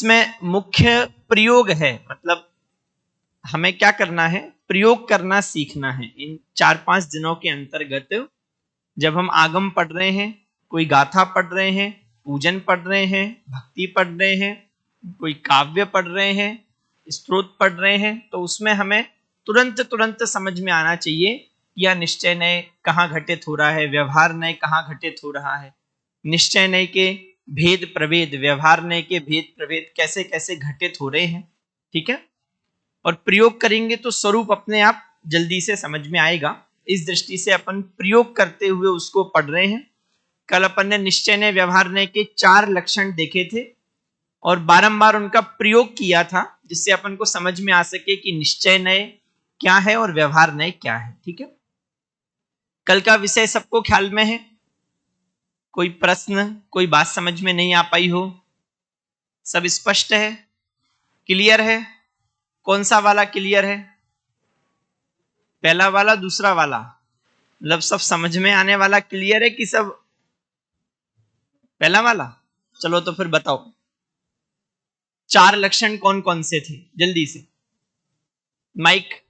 इसमें मुख्य प्रयोग है, मतलब हमें क्या करना है, प्रयोग करना सीखना है। इन 4-5 दिनों के अंतर्गत जब हम आगम पढ़ रहे हैं, कोई गाथा पढ़ रहे हैं, पूजन पढ़ रहे हैं, भक्ति पढ़ रहे हैं, कोई काव्य पढ़ रहे हैं, स्तोत्र पढ़ रहे हैं, तो उसमें हमें तुरंत तुरंत समझ में आना चाहिए कि यह निश्चय नय कहाँ घटित हो रहा है, व्यवहार नय कहाँ घटित हो रहा है, निश्चय नय के भेद प्रभेद, व्यवहार नय के भेद प्रभेद कैसे कैसे घटित हो रहे हैं। ठीक है, और प्रयोग करेंगे तो स्वरूप अपने आप जल्दी से समझ में आएगा। इस दृष्टि से अपन प्रयोग करते हुए उसको पढ़ रहे हैं। कल अपन ने निश्चय नय व्यवहार नय के 4 लक्षण देखे थे और बारंबार उनका प्रयोग किया था, जिससे अपन को समझ में आ सके कि निश्चय नय क्या है और व्यवहार नय क्या है। ठीक है, कल का विषय सबको ख्याल में है? कोई प्रश्न, कोई बात समझ में नहीं आ पाई हो? सब स्पष्ट है, क्लियर है? कौन सा वाला क्लियर है? पहला वाला, दूसरा वाला, मतलब सब समझ में आने वाला क्लियर है कि सब पहला वाला? चलो तो फिर बताओ 4 लक्षण कौन कौन से थे, जल्दी से। माइक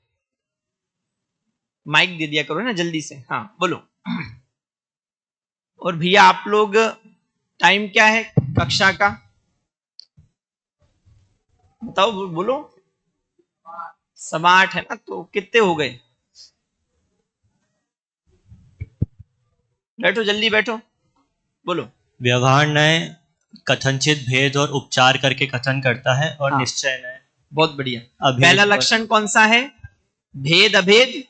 माइक दे दिया करो ना जल्दी से, हाँ बोलो। और भैया आप लोग, टाइम क्या है कक्षा का, बताओ बोलो। 8:15 है ना, तो कितने हो गए? बैठो जल्दी बैठो, बोलो। व्यवहार नय कथनचित भेद और उपचार करके कथन करता है, और हाँ, निश्चय नय बहुत बढ़िया। अभेद पहला लक्षण कौन सा है? भेद अभेद,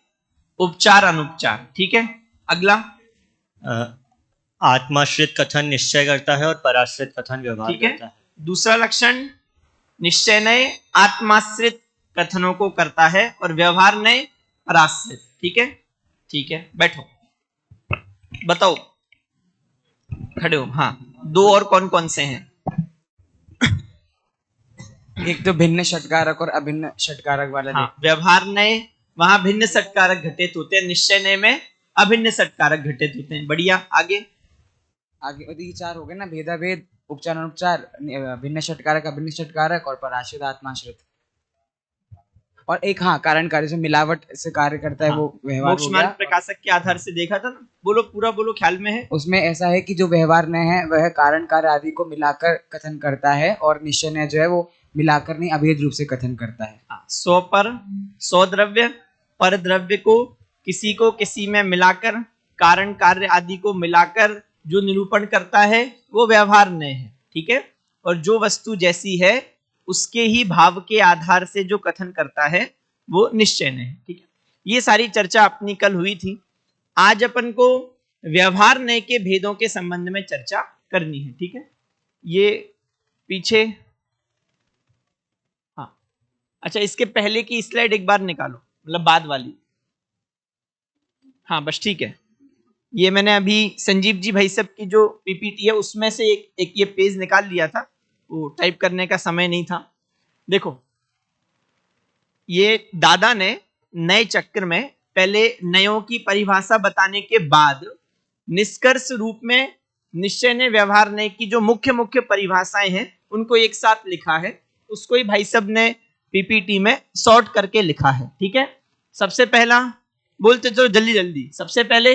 उपचार अनुपचार। ठीक है, अगला? आत्माश्रित कथन निश्चय करता है और पराश्रित कथन व्यवहार ठीक है, करता है। दूसरा लक्षण निश्चय नय आत्माश्रित कथनों को करता है और व्यवहार नय पराश्रित। ठीक है, ठीक है, बैठो, बताओ, खड़े हो। हाँ, 2 और कौन कौन से हैं? एक तो भिन्न षटकारक और अभिन्न षटकारक वाला। हाँ, व्यवहार नय वहां भिन्न षटकारक घटित होते हैं, निश्चय नय में अभिन्न षटकारक घटित होते हैं। बढ़िया, आगे? आगे ये 4 हो गए ना, भेदाभेद, उपचार अनुपचार, भिन्न षटकारक अभिन्न षटकारक और पराश्रित आत्माश्रित। और एक हाँ कारण कार्य से मिलावट से कार्य करता है, हाँ, वो व्यवहार हो मोक्ष गया। मार्ग प्रकाशक के आधार से देखा था ना, बोलो पूरा बोलो, ख्याल में है? उसमें ऐसा है कि जो व्यवहार नय है वह कारण कार्य आदि को मिलाकर कथन करता है, और निश्चय नय जो है वो मिलाकर नहीं अभेद रूप से कथन करता है। 100 पर 100 द्रव्य, पर द्रव्य को किसी में मिलाकर, कारण कार्य आदि को मिलाकर जो निरूपण करता है वो व्यवहार नय है। ठीक है, और जो वस्तु जैसी है उसके ही भाव के आधार से जो कथन करता है वो निश्चय नय है। ठीक है, ये सारी चर्चा अपनी कल हुई थी। आज अपन को व्यवहार नय के भेदों के संबंध में चर्चा करनी है। ठीक है, ये पीछे, हाँ, अच्छा इसके पहले की स्लाइड एक बार निकालो, मतलब बाद वाली। हाँ बस ठीक है, ये मैंने अभी संजीव जी भाई साहब की जो पीपीटी है उसमें से एक ये पेज निकाल लिया था, वो टाइप करने का समय नहीं था। देखो, ये दादा ने नए चक्र में पहले नयों की परिभाषा बताने के बाद निष्कर्ष रूप में निश्चय ने व्यवहार नय की जो मुख्य मुख्य परिभाषाएं हैं उनको एक साथ लिखा है, उसको ही भाई साहब ने पीपीटी में शॉर्ट करके लिखा है। ठीक है, सबसे पहला बोलते चलो जल्दी जल्दी, सबसे पहले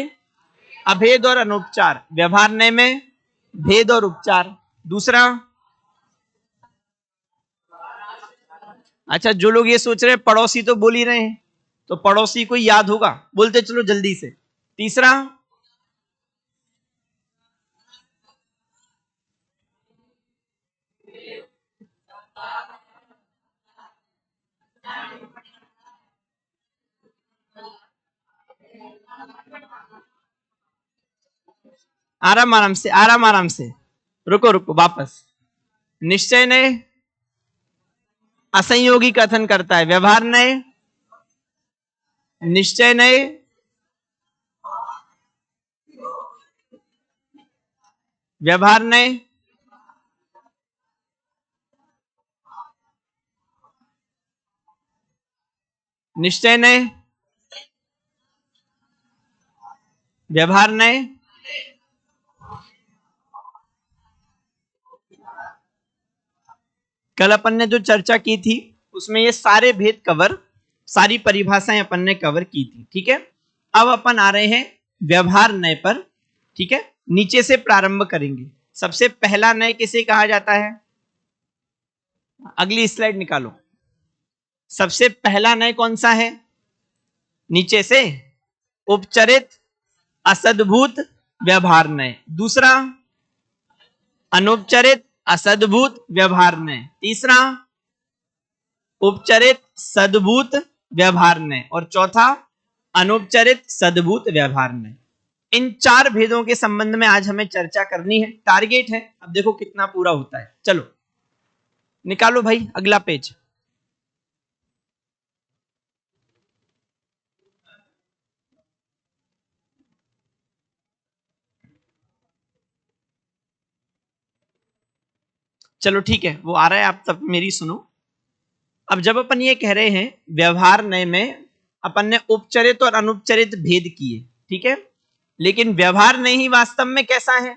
अभेद और अनुपचार, व्यवहार नय में भेद और उपचार। दूसरा, अच्छा जो लोग ये सोच रहे हैं पड़ोसी तो बोल ही रहे हैं, तो पड़ोसी को याद होगा, बोलते चलो जल्दी से। तीसरा, आराम आराम से, आराम आराम से, रुको रुको, वापस। निश्चय नय असंयोगी कथन करता है, व्यवहार नय निश्चय नय व्यवहार नय निश्चय नय व्यवहार नय कल अपन ने जो चर्चा की थी उसमें ये सारे भेद कवर, सारी परिभाषाएं अपन ने कवर की थी, ठीक है। अब अपन आ रहे हैं व्यवहार नय पर, ठीक है। नीचे से प्रारंभ करेंगे। सबसे पहला नय किसे कहा जाता है? अगली स्लाइड निकालो। सबसे पहला नय कौन सा है? नीचे से उपचरित असद्भूत व्यवहार नय। दूसरा अनुपचरित असद्भूत व्यवहार नय। तीसरा उपचरित सद्भूत व्यवहार नय। और चौथा अनुपचरित सद्भूत व्यवहार नय। इन 4 भेदों के संबंध में आज हमें चर्चा करनी है। टारगेट है, अब देखो कितना पूरा होता है। चलो निकालो भाई अगला पेज। चलो ठीक है, वो आ रहा है, आप तब मेरी सुनो। अब जब अपन ये कह रहे हैं व्यवहार नय में अपन ने उपचरित और अनुपचरित भेद किए, ठीक है। लेकिन व्यवहार नय ही वास्तव में कैसा है?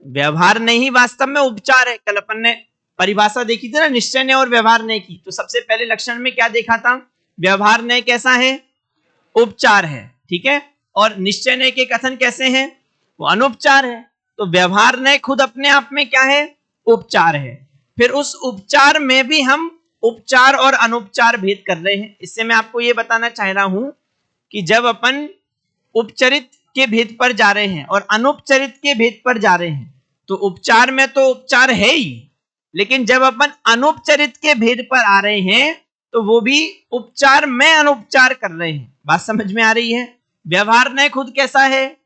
व्यवहार नय ही वास्तव में उपचार है। कल अपन ने परिभाषा देखी थी ना निश्चय नय और व्यवहार नय की। तो सबसे पहले लक्षण में क्या देखा था? व्यवहार नय कैसा है? उपचार है, ठीक है। और निश्चय नय के कथन कैसे हैं? वो अनुपचार है। तो व्यवहार नय खुद अपने आप में क्या है? उपचार है। फिर उस उपचार में भी हम उपचार और अनुपचार भेद कर रहे हैं। इससे मैं आपको यह बताना चाह रहा हूं कि जब अपन उपचरित के भेद पर जा रहे हैं और अनुपचरित के भेद पर जा रहे हैं तो उपचार में तो उपचार है ही, लेकिन जब अपन अनुपचरित के भेद पर आ रहे हैं तो वो भी उपचार में अनुपचार कर रहे हैं। बात समझ में आ रही है? व्यवहार नय खुद कैसा है?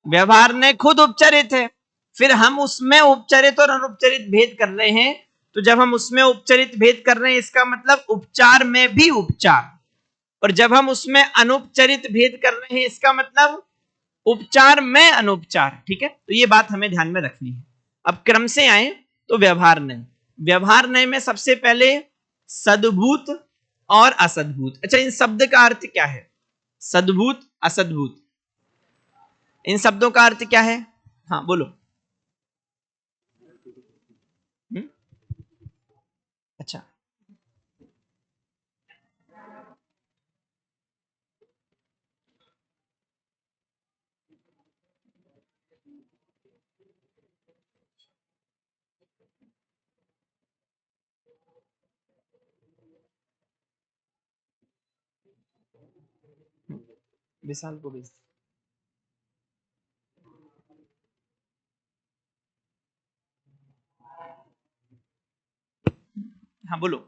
व्यवहार नय खुद उपचरित है। फिर हम उसमें उपचरित और अनुपचरित भेद कर रहे हैं। तो जब हम उसमें उपचरित भेद कर रहे हैं इसका मतलब उपचार में भी उपचार, और जब हम उसमें अनुपचरित भेद कर रहे हैं इसका मतलब उपचार में अनुपचार, ठीक है। तो ये बात हमें ध्यान में रखनी है। अब क्रम से आए तो व्यवहार नय। व्यवहार नय में सबसे पहले सद्भूत और असद्भूत। अच्छा, इन शब्द का अर्थ क्या है? सद्भूत असद्भूत, इन शब्दों का अर्थ क्या है? हाँ बोलो। अच्छा, विशाल को भेज। हाँ बोलो।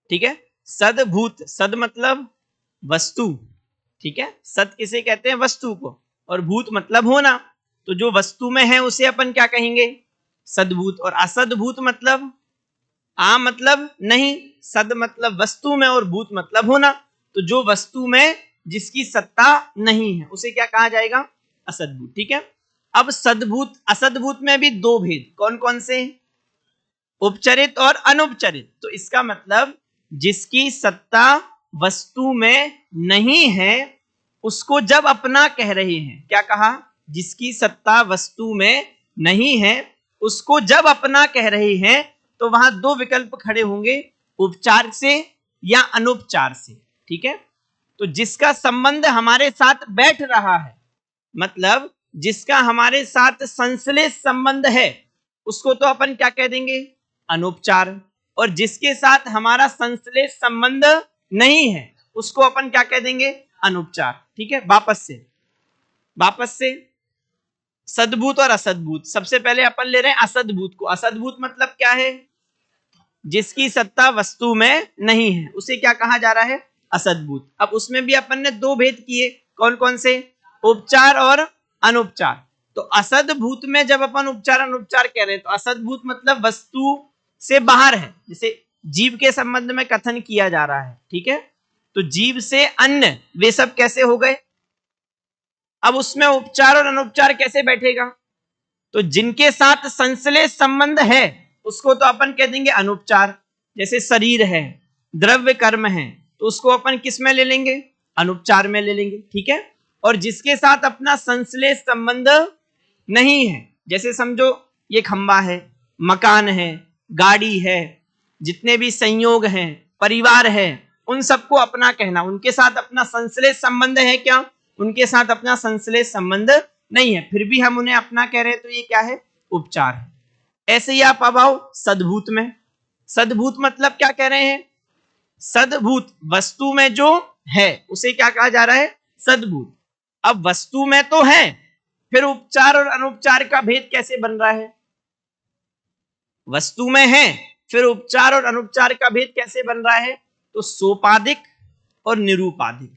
ठीक है, सद्भूत, सद मतलब वस्तु, ठीक है। सत किसे कहते हैं? वस्तु को। और भूत मतलब होना। तो जो वस्तु में है उसे अपन क्या कहेंगे? सद्भूत। और असद्भूत मतलब आ मतलब नहीं, सद मतलब वस्तु में और भूत मतलब होना। तो जो वस्तु में जिसकी सत्ता नहीं है उसे क्या कहा जाएगा? असद्भूत, ठीक है। अब सद्भूत असद्भूत में भी 2 भेद, कौन कौन से? उपचरित और अनुपचरित। तो इसका मतलब जिसकी सत्ता वस्तु में नहीं है उसको जब अपना कह रहे हैं, क्या कहा? जिसकी सत्ता वस्तु में नहीं है उसको जब अपना कह रहे हैं तो वहां 2 विकल्प खड़े होंगे, उपचार से या अनुपचार से, ठीक है। तो जिसका संबंध हमारे साथ बैठ रहा है, मतलब जिसका हमारे साथ संश्लेष संबंध है, उसको तो अपन क्या कह देंगे? अनुपचार। और जिसके साथ हमारा संश्लेष संबंध नहीं है उसको अपन क्या कह देंगे? अनुपचार, ठीक है। वापस से सद्भूत और असद्भूत। सबसे पहले अपन ले रहे हैं असद्भूत को। असद्भूत मतलब क्या है? जिसकी सत्ता वस्तु में नहीं है उसे क्या कहा जा रहा है? असद्भूत। अब उसमें भी अपन ने 2 भेद किए, कौन कौन से? उपचार और अनुपचार। तो असद्भूत में जब अपन उपचार अनुपचार कह रहे हैं तो असद्भूत मतलब वस्तु से बाहर है, जैसे जीव के संबंध में कथन किया जा रहा है, ठीक है। तो जीव से अन्य वे सब कैसे हो गए? अब उसमें उपचार और अनुपचार कैसे बैठेगा? तो जिनके साथ संश्लेष संबंध है उसको तो अपन कह देंगे अनुपचार। जैसे शरीर है, द्रव्य कर्म है, तो उसको अपन किस में ले लेंगे? अनुपचार में ले लेंगे, ठीक है। और जिसके साथ अपना संश्लेष संबंध नहीं है, जैसे समझो ये खंबा है, मकान है, गाड़ी है, जितने भी संयोग हैं, परिवार है, उन सबको अपना कहना, उनके साथ अपना संश्लेष संबंध है क्या? उनके साथ अपना संश्लेष संबंध नहीं है, फिर भी हम उन्हें अपना कह रहे हैं, तो ये क्या है? उपचार है। ऐसे ही आप अब आओ सद्भूत में। सद्भूत मतलब क्या कह रहे हैं? सद्भूत वस्तु में जो है उसे क्या कहा जा रहा है? सद्भूत। अब वस्तु में तो है, फिर उपचार और अनुपचार का भेद कैसे बन रहा है? वस्तु में है, फिर उपचार और अनुपचार का भेद कैसे बन रहा है? तो सोपादिक और निरूपाधिक।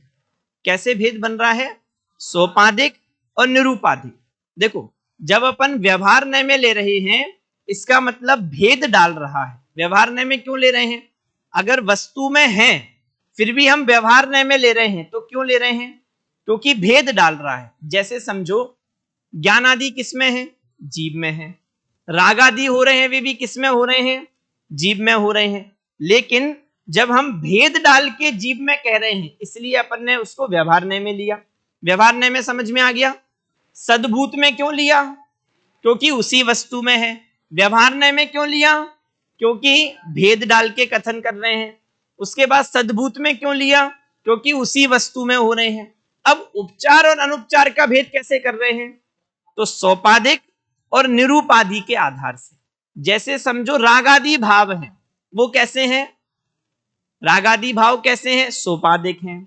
कैसे भेद बन रहा है? सोपादिक और निरूपाधिक। देखो, जब अपन व्यवहार नय में ले रहे हैं, इसका मतलब भेद डाल रहा है। व्यवहार नय में क्यों ले रहे हैं? अगर वस्तु में है फिर भी हम व्यवहार नय में ले रहे हैं, तो क्यों ले रहे हैं? क्योंकि भेद डाल रहा है। जैसे समझो, ज्ञान आदि किसमें है? जीव में है। राग आदि हो रहे हैं, वे भी किसमें हो रहे हैं? जीव में हो रहे हैं। लेकिन जब हम भेद डाल के जीव में कह रहे हैं, इसलिए अपन ने उसको व्यवहार नय में लिया। व्यवहार नय में समझ में आ गया? सद्भूत में क्यों लिया? क्योंकि उसी वस्तु में है। व्यवहार नय में क्यों लिया? क्योंकि भेद डाल के कथन कर रहे हैं। उसके बाद सद्भूत में क्यों लिया? क्योंकि उसी वस्तु में हो रहे हैं। अब उपचार और अनुपचार का भेद कैसे कर रहे हैं? तो सोपाधिक और निरूपाधि के आधार से। जैसे समझो, रागादि भाव हैं, वो कैसे हैं? रागादि भाव कैसे हैं? सोपाधिक हैं।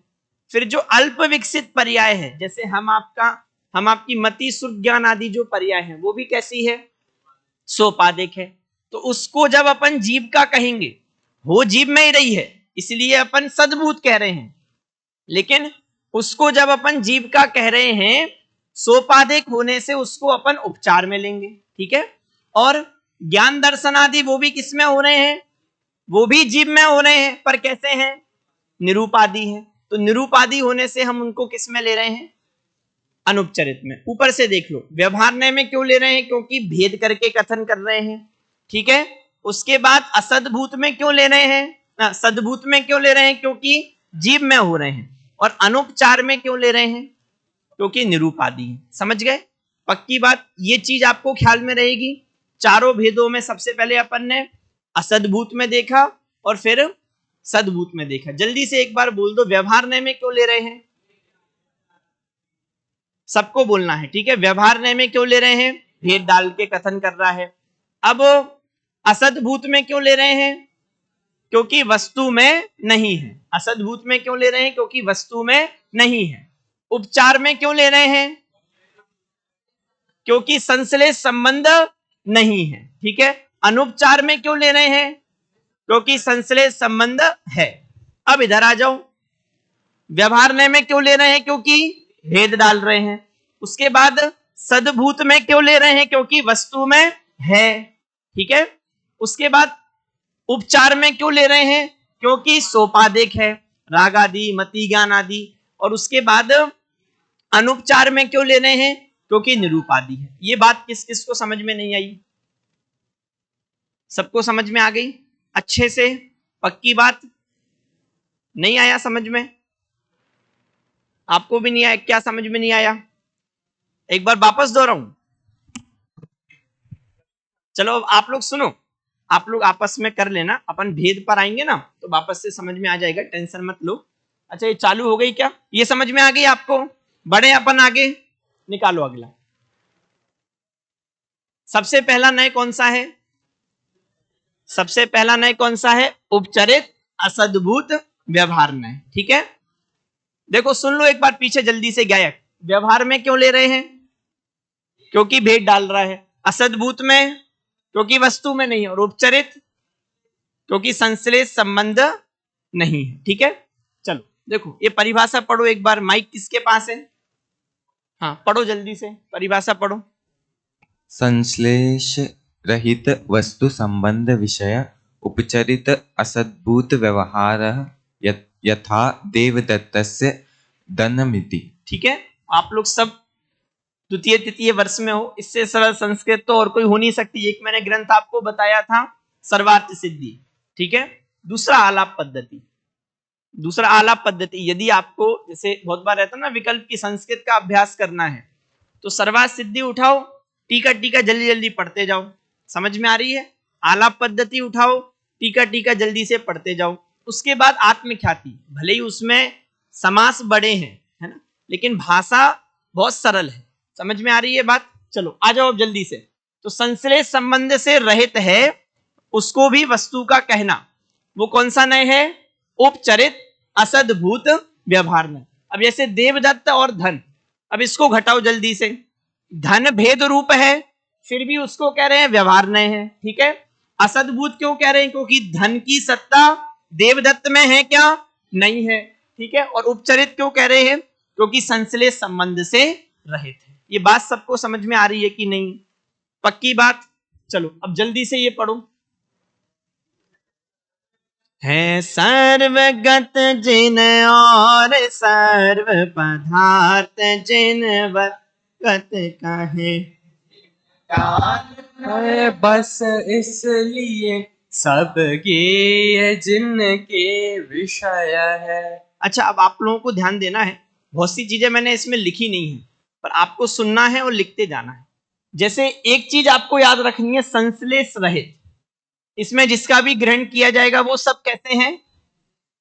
फिर जो अल्प विकसित पर्याय है, जैसे हम आपकी मति, सुर, ज्ञान आदि जो पर्याय है, वो भी कैसी है? सोपाधिक है। तो उसको जब अपन जीव का कहेंगे, वो जीव में ही रही है, इसलिए अपन सद्भूत कह रहे हैं। लेकिन उसको जब अपन जीव का कह रहे हैं, सोपाधिक होने से उसको अपन उपचार में लेंगे। ठीक है? और ज्ञान दर्शन आदि वो भी किस में हो रहे हैं? वो भी जीव में हो रहे हैं, पर कैसे हैं? निरूपादि है। तो निरूपादि होने से हम उनको किस में ले रहे हैं? अनुपचरित में। ऊपर से देख लो, व्यवहार नय में क्यों ले रहे हैं? क्योंकि भेद करके कथन कर रहे हैं। ठीक है? उसके बाद असद्भूत में क्यों ले रहे हैं? सद्भूत में क्यों ले रहे हैं? क्योंकि जीव में हो रहे हैं। और अनुपचार में क्यों ले रहे हैं? क्योंकि निरूपादि है। समझ गए? पक्की बात, ये चीज आपको ख्याल में रहेगी। चारों भेदों में सबसे पहले अपन ने असद्भूत में देखा और फिर सद्भूत में देखा। जल्दी से एक बार बोल दो, व्यवहार नय में क्यों ले रहे हैं? सबको बोलना है। ठीक है? व्यवहार नय में क्यों ले रहे हैं? भेद डाल के कथन कर रहा है। अब असद्भूत में क्यों ले रहे हैं? क्योंकि वस्तु में नहीं है। असद्भूत में क्यों ले रहे हैं? क्योंकि वस्तु में नहीं है। उपचार में क्यों ले रहे हैं? क्योंकि संश्लेष संबंध नहीं है। ठीक है? अनुपचार में क्यों ले रहे हैं? क्योंकि संश्लेष संबंध है। अब इधर आ जाओ, व्यवहार नय में क्यों ले रहे हैं? क्योंकि भेद डाल रहे हैं। उसके बाद सद्भूत में क्यों ले रहे हैं? क्योंकि वस्तु में है। ठीक है? उसके बाद उपचार में क्यों ले रहे हैं? क्योंकि सोपाधिक है, राग आदि, मति, ज्ञान आदि। और उसके बाद अनुपचार में क्यों ले रहे हैं? क्योंकि निरूपादि है। ये बात किस किस को समझ में नहीं आई? सबको समझ में आ गई अच्छे से? पक्की बात? नहीं आया समझ में? आपको भी नहीं आया? क्या समझ में नहीं आया? एक बार वापस दोहराऊं? चलो आप लोग सुनो, आप लोग आपस में कर लेना, अपन भेद पर आएंगे ना तो वापस से समझ में आ जाएगा, टेंशन मत लो। अच्छा, ये चालू हो गई क्या? ये समझ में आ गई आपको? बढ़े अपन आगे, निकालो अगला। सबसे पहला नय कौन सा है? सबसे पहला नय कौन सा है? उपचरित असद्भूत व्यवहार नय। ठीक है? देखो सुन लो एक बार पीछे जल्दी से गायक। व्यवहार में क्यों ले रहे हैं? क्योंकि भेद डाल रहा है। असद्भूत में क्योंकि वस्तु में नहीं है। और उपचरित क्योंकि संश्लेष संबंध नहीं है। ठीक है? चलो देखो, ये परिभाषा पढ़ो एक बार। माइक किसके पास है? हाँ पढ़ो जल्दी से, परिभाषा पढ़ो। संश्लेष रहित वस्तु संबंध विषय उपचरित असद्भूत व्यवहार यथा देवदत्तस्य दनमिति। ठीक है? आप लोग सब द्वितीय तृतीय वर्ष में हो, इससे सरल संस्कृत तो और कोई हो नहीं सकती। एक मैंने ग्रंथ आपको बताया था, सर्वार्थ सिद्धि। ठीक है? दूसरा आलाप पद्धति। दूसरा आलाप पद्धति, यदि आपको जैसे बहुत बार रहता है ना, विकल्प की संस्कृत का अभ्यास करना है तो सर्वार्थ सिद्धि उठाओ, टीका टीका जल्दी जल्दी पढ़ते जाओ, समझ में आ रही है? आलाप पद्धति उठाओ, टीका टीका जल्दी से पढ़ते जाओ। उसके बाद आत्मख्याति, भले ही उसमें समास बड़े हैं, है ना, लेकिन भाषा बहुत सरल है। समझ में आ रही है बात? चलो आ जाओ अब जल्दी से। तो संश्लेष संबंध से रहित है, उसको भी वस्तु का कहना, वो कौन सा नय है? उपचरित असद्भूत व्यवहार नय। अब जैसे देवदत्त और धन, अब इसको घटाओ जल्दी से। धन भेद रूप है, फिर भी उसको कह रहे हैं व्यवहार नय है, ठीक है। असद्भूत क्यों कह रहे हैं? क्योंकि धन की सत्ता देवदत्त में है क्या? नहीं है, ठीक है। और उपचरित क्यों कह रहे हैं? क्योंकि संश्लेष संबंध से रहित है। ये बात सबको समझ में आ रही है कि नहीं? पक्की बात? चलो अब जल्दी से ये पढ़ो। है सर्वगत जिन और सर्व पदार्थ जिन गत कहे, है बस इसलिए सब गेय जिनके विषय है। अच्छा, अब आप लोगों को ध्यान देना है, बहुत सी चीजें मैंने इसमें लिखी नहीं है, पर आपको सुनना है और लिखते जाना है। जैसे एक चीज आपको याद रखनी है, संश्लेष रहित, इसमें जिसका भी ग्रहण किया जाएगा वो सब कहते हैं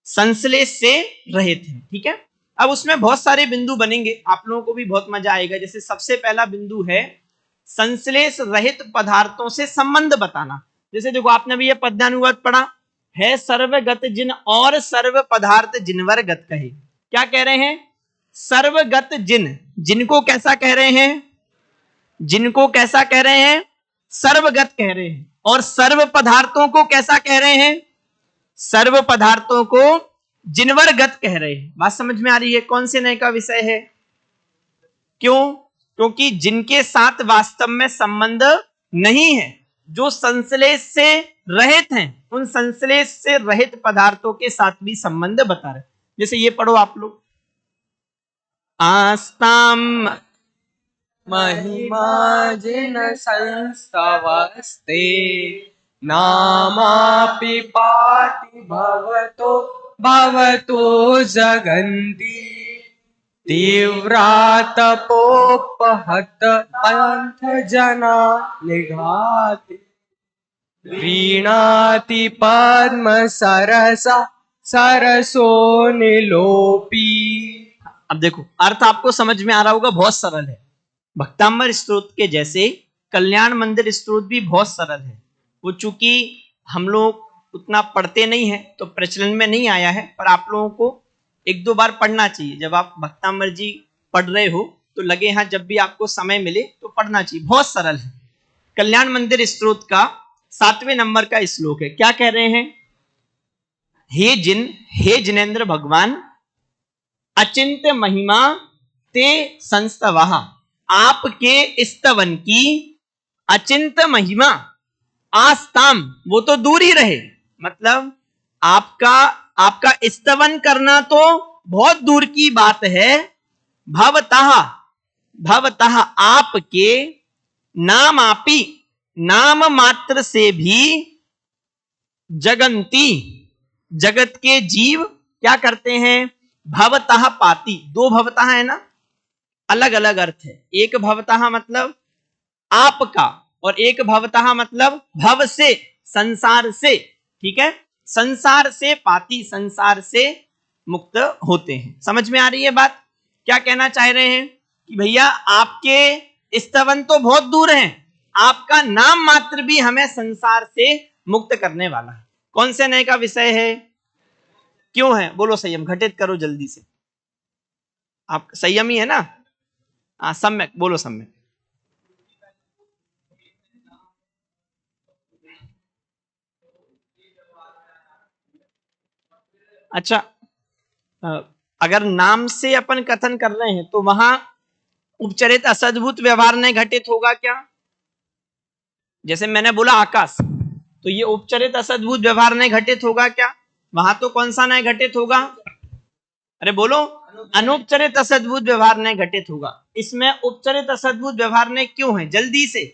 संश्लेष से रहित है, ठीक है। अब उसमें बहुत सारे बिंदु बनेंगे, आप लोगों को भी बहुत मजा आएगा। जैसे सबसे पहला बिंदु है संश्लेष रहित पदार्थों से संबंध बताना। जैसे देखो, आपने भी ये पद्यानुवाद पढ़ा है, सर्वगत जिन और सर्व पदार्थ जिनवर गत कहे। क्या कह रहे हैं? सर्वगत जिन, जिनको कैसा कह रहे हैं? जिनको कैसा कह रहे हैं? सर्वगत कह रहे हैं। और सर्व पदार्थों को कैसा कह रहे हैं? सर्व पदार्थों को जिनवर गत कह रहे हैं। बात समझ में आ रही है? कौन से नय का विषय है? क्यों? क्योंकि जिनके साथ वास्तव में संबंध नहीं है, जो संश्लेष से रहित हैं, उन संश्लेष से रहित पदार्थों के साथ भी संबंध बता रहे। जैसे ये पढ़ो आप लोग, आस्ताम महिमा जिन संस्तवस्ते नामापि पाति भवतो भवतो जगन्ति तीव्रातपोपहत पंथ जना निघाति प्रीणाति पद्म सरसा सरसो निलोपी। अब देखो, अर्थ आपको समझ में आ रहा होगा, बहुत सरल है। भक्तांबर स्तोत्र के जैसे कल्याण मंदिर स्तोत्र भी बहुत सरल है। वो चूंकि हम लोग उतना पढ़ते नहीं है तो प्रचलन में नहीं आया है, पर आप लोगों को एक दो बार पढ़ना चाहिए। जब आप भक्तांबर जी पढ़ रहे हो तो लगे हाँ, जब भी आपको समय मिले तो पढ़ना चाहिए, बहुत सरल है। कल्याण मंदिर स्तोत्र का 7वें नंबर का श्लोक है। क्या कह रहे हैं? हे जिनेंद्र भगवान, अचिंत महिमा ते संस्तवः, आपके स्तवन की अचिंत महिमा, आस्ताम, वो तो दूर ही रहे, मतलब आपका स्तवन करना तो बहुत दूर की बात है। भवतः आपके नामापि, नाम मात्र से भी, जगंती, जगत के जीव क्या करते हैं? भवतः पाती। दो भवतः है ना, अलग अलग अर्थ है। एक भवतः मतलब आपका, और एक भवतः मतलब भव से, संसार से, ठीक है। संसार से पाती, संसार से मुक्त होते हैं। समझ में आ रही है बात? क्या कहना चाह रहे हैं कि भैया आपके स्तवन तो बहुत दूर हैं, आपका नाम मात्र भी हमें संसार से मुक्त करने वाला है। कौन से नय का विषय है? क्यों है? बोलो संयम, घटित करो जल्दी से। आप संयमी है ना? सम्यक, बोलो सम्यक। अच्छा, अगर नाम से अपन कथन कर रहे हैं तो वहां उपचरित असद्भुत व्यवहार नहीं घटित होगा क्या? जैसे मैंने बोला आकाश, तो ये उपचरित असद्भुत व्यवहार नहीं घटित होगा क्या? वहां तो कौन सा नहीं घटित होगा? अरे बोलो, अनुपचरित असद्भुत व्यवहार नहीं घटित होगा। इसमें उपचरित असद्भुत व्यवहार नहीं क्यों है? जल्दी से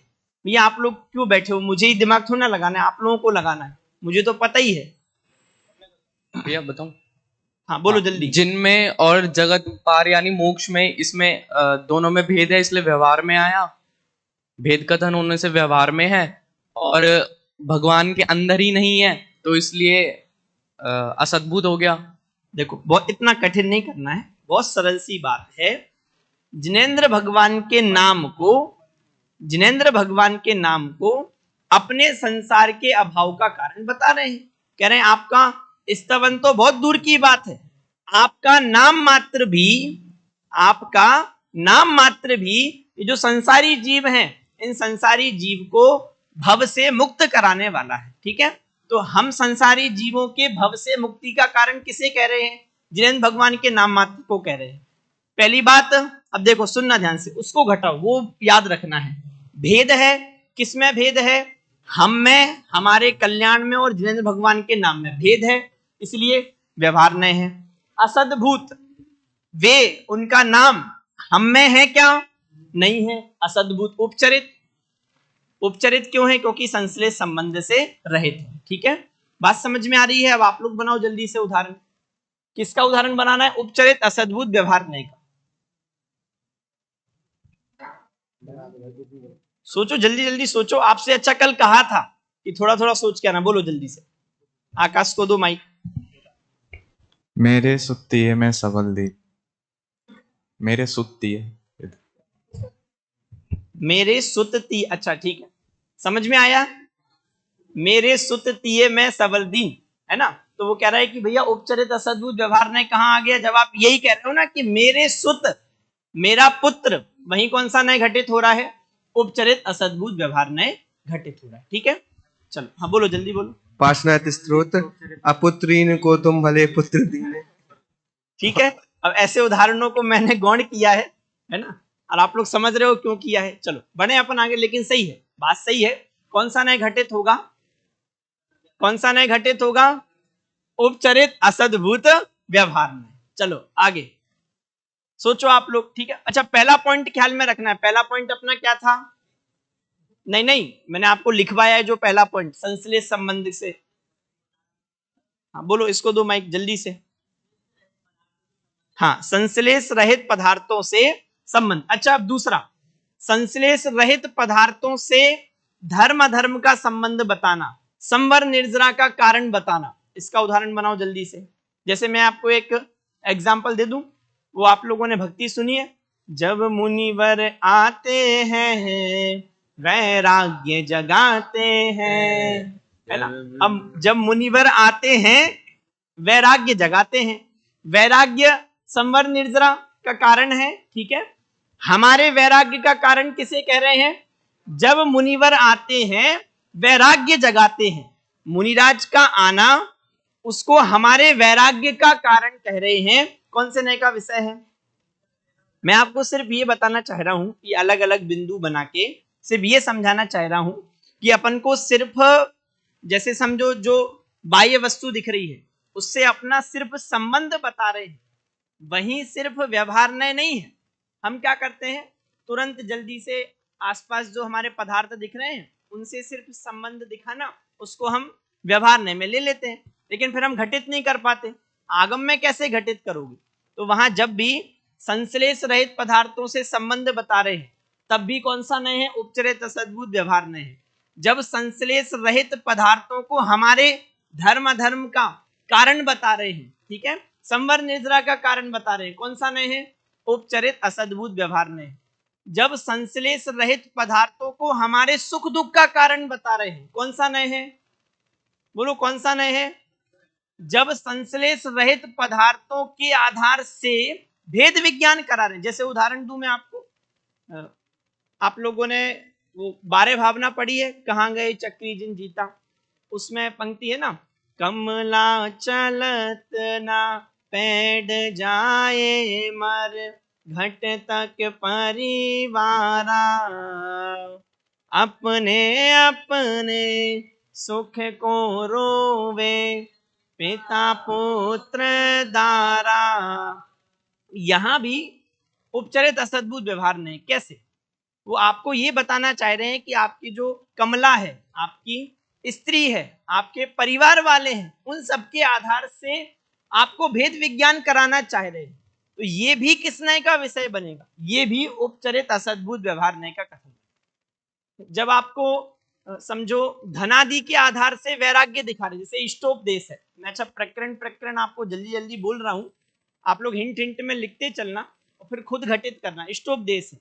भैया, आप लोग क्यों बैठे हो? मुझे ही दिमाग थोड़ा ना लगाना है, आप लोगों को लगाना है, मुझे तो पता ही है। भैया बताऊं? हाँ बोलो जल्दी। जिनमें और जगत पार यानी मोक्ष में, इसमें दोनों में भेद है, इसलिए व्यवहार में आया। भेद कथन होने से व्यवहार में है, और भगवान के अंदर ही नहीं है, तो इसलिए असद्भुत हो गया। देखो, बहुत इतना कठिन नहीं करना है, बहुत सरल सी बात है। जिनेंद्र भगवान के नाम को, जिनेंद्र भगवान के नाम को अपने संसार के अभाव का कारण बता रहे हैं। कह रहे हैं आपका स्तवन तो बहुत दूर की बात है, आपका नाम मात्र भी, आपका नाम मात्र भी ये जो संसारी जीव हैं, इन संसारी जीव को भव से मुक्त कराने वाला है। ठीक है, तो हम संसारी जीवों के भव से मुक्ति का कारण किसे कह रहे हैं? जिनेंद्र भगवान के नाम मात्र को कह रहे हैं। पहली बात, अब देखो सुनना ध्यान से, उसको घटाओ, वो याद रखना है। भेद है, किसमें भेद है? हम में, हमारे कल्याण में, और जिनेंद्र भगवान के नाम में भेद है, इसलिए व्यवहार नहीं है। असद्भूत, वे, उनका नाम हम में है क्या? नहीं है, असद्भुत। उपचरित, उपचरित क्यों है? क्योंकि संश्लेष संबंध से रहित है। ठीक है, बात समझ में आ रही है? अब आप लोग बनाओ जल्दी से उदाहरण। किसका उदाहरण बनाना है? उपचरित, असद्भुत, व्यवहार नहीं का। सोचो, जल्दी जल्दी सोचो। आपसे अच्छा कल कहा था कि थोड़ा थोड़ा सोच के आना। बोलो जल्दी से। आकाश को दो माइक। मेरे सुत्तिये में सबल दी, मेरे सुत्तिये, मेरे सुतती, अच्छा ठीक है, समझ में आया। मेरे सुततिये में सबल दीन, है ना? तो वो कह रहा है कि भैया उपचरित असद्भुत व्यवहार नहीं कहाँ आ गया? जब आप यही कह रहे हो ना कि मेरे सुत, मेरा पुत्र, वहीं कौन सा नय घटित हो रहा है? उपचरित असद्भुत व्यवहार नय घटित हो रहा है। ठीक है, चलो हाँ बोलो, जल्दी बोलो। पार्श्वनाथ स्त्रोत, अपुत्रीन को तुम भले पुत्र दीने। ठीक है, अब ऐसे उदाहरणों को मैंने गौण किया है ना? और आप लोग समझ रहे हो क्यों किया है। चलो बढ़े अपन आगे, लेकिन सही है, बात सही है। कौन सा नय घटित होगा? कौन सा नय घटित होगा? उपचरित असद्भुत व्यवहार नय। चलो आगे सोचो आप लोग। ठीक है, अच्छा पहला पॉइंट ख्याल में रखना है। पहला पॉइंट अपना क्या था? नहीं नहीं, मैंने आपको लिखवाया है जो पहला पॉइंट, संश्लेष संबंध से। हाँ बोलो, इसको दो माइक जल्दी से। हाँ, संश्लेष रहित पदार्थों से संबंध। अच्छा अब दूसरा, संश्लेष रहित पदार्थों से धर्म अधर्म का संबंध बताना, संवर निर्जरा का कारण बताना। इसका उदाहरण बनाओ जल्दी से। जैसे मैं आपको एक एग्जाम्पल दे दूं, वो आप लोगों ने भक्ति सुनी है, जब मुनिवर आते हैं वैराग्य जगाते हैं, है ना? अब जब मुनिवर आते हैं वैराग्य जगाते हैं, वैराग्य संवर निर्जरा का कारण है। ठीक है, हमारे वैराग्य का कारण किसे कह रहे हैं? जब मुनिवर आते हैं वैराग्य जगाते हैं, मुनिराज का आना, उसको हमारे वैराग्य का कारण कह रहे हैं। कौन से नय का विषय है? मैं आपको सिर्फ ये बताना चाह रहा हूं कि अलग अलग बिंदु बना के सिर्फ ये समझाना चाह रहा हूं कि अपन को सिर्फ, जैसे समझो जो बाह्य वस्तु दिख रही है उससे अपना सिर्फ संबंध बता रहे हैं, वहीं सिर्फ व्यवहार नहीं है। हम क्या करते हैं, तुरंत जल्दी से आसपास जो हमारे पदार्थ दिख रहे हैं उनसे सिर्फ संबंध दिखाना, उसको हम व्यवहार में ले लेते हैं, लेकिन फिर हम घटित नहीं कर पाते। आगम में कैसे घटित करोगे? तो वहां जब भी संश्लेष रहित पदार्थों से संबंध बता रहे हैं तब भी कौन सा नहीं है? उपचरित असद्भुत व्यवहार नहीं है। जब संश्लेष रहित पदार्थों को हमारे धर्म अधर्म का कारण बता रहे हैं, ठीक है, संवर निर्जरा का कारण बता रहे हैं, कौन सा नहीं है? उपचरित असद्भुत व्यवहार नहीं है। जब संश्लेष रहित पदार्थों को हमारे सुख दुख का कारण बता रहे हैं, कौन सा नहीं है? बोलो कौन सा नहीं है? जब संश्लेष रहित पदार्थों के आधार से भेद विज्ञान करा रहे हैं। जैसे उदाहरण दूं मैं आपको, आप लोगों ने वो 12 भावना पढ़ी है, कहाँ गए चक्री जिन जीता, उसमें पंक्ति है ना, कमला चलत ना पैड जाए मर घट तक परिवारा, अपने अपने सुख को रोवे पिता पुत्र दारा। यहां भी उपचरित असद्भुत व्यवहार नहीं। कैसे? वो आपको ये बताना चाह रहे हैं कि आपकी जो कमला है, आपकी स्त्री है, आपके परिवार वाले हैं, उन सबके आधार से आपको भेद विज्ञान कराना चाह रहे हैं। तो ये भी किस नय का विषय बनेगा? ये भी उपचरित असद्भुत व्यवहार नय का कथन। जब आपको समझो धनादि के आधार से वैराग्य दिखा रहे, जैसे इष्टोपदेश है। मैं अच्छा प्रकरण प्रकरण आपको जल्दी जल्दी बोल रहा हूं, आप लोग हिंट हिंट में लिखते चलना और फिर खुद घटित करना। इष्टोपदेश है,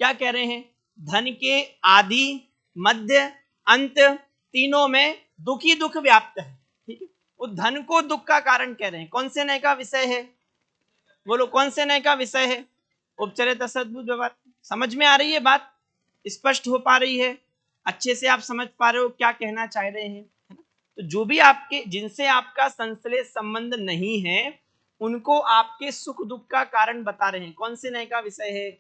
क्या कह रहे हैं? धन के आदि मध्य अंत तीनों में दुख ही दुख व्याप्त है, ठीक है। वो धन को दुख का कारण कह रहे हैं। कौन से नय का विषय है? बोलो कौन से नय का विषय है? उपचरित असद्भुत व्यवहार। समझ में आ रही है बात? स्पष्ट हो पा रही है? अच्छे से आप समझ पा रहे हो क्या कहना चाह रहे हैं? तो जो भी आपके जिनसे आपका संश्लेष संबंध नहीं है उनको आपके सुख दुख का कारण बता रहे हैं। कौन से नय का विषय है?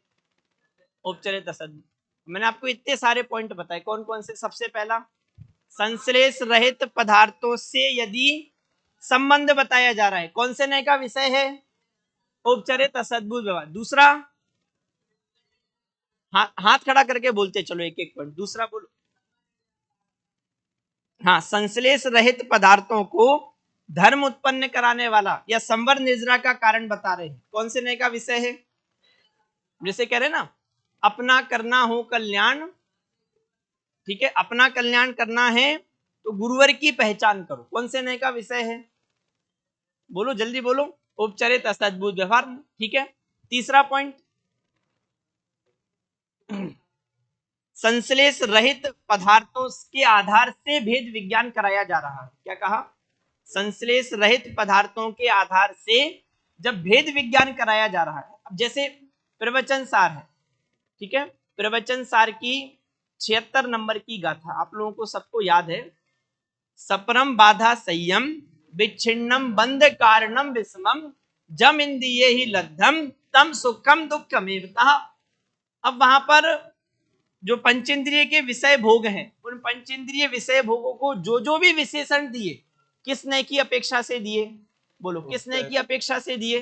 उपचरित असद्भुत। मैंने आपको इतने सारे पॉइंट बताए, कौन कौन से? सबसे पहला, संश्लेष रहित पदार्थों से यदि संबंध बताया जा रहा है, कौन से नय का विषय है? उपचरित असद्भुत व्यवहार। दूसरा, हाथ खड़ा करके बोलते चलो एक एक पॉइंट। दूसरा बोलो। हाँ, संश्लेष रहित पदार्थों को धर्म उत्पन्न कराने वाला या संवर निर्जरा का कारण बता रहे हैं। कौन से नय का विषय है? जैसे कह रहे ना, अपना करना हो कल्याण, ठीक है, अपना कल्याण करना है तो गुरुवर की पहचान करो। कौन से नय का विषय है? बोलो जल्दी बोलो। उपचरित असद्भुत व्यवहार, ठीक है। तीसरा पॉइंट, संश्लेष रहित पदार्थों के आधार से भेद विज्ञान कराया जा रहा है। क्या कहा? संश्लेष रहित पदार्थों के आधार से जब भेद विज्ञान कराया जा रहा है। अब जैसे प्रवचन सार है, ठीक है, प्रवचन सार की 76 नंबर की गाथा आप लोगों को सबको याद है। सपरम बाधा संयम विच्छिन्नम बंध कारणम विषमम जम इंद्रिये ही लब्धम तम सुखम दुखम एवतः। अब वहां पर जो पंचेंद्रिय के विषय भोग हैं, उन पंचेंद्रिय विषय भोगों को जो भी विशेषण दिए, किस नय की अपेक्षा से दिए? बोलो किस नय की अपेक्षा से दिए?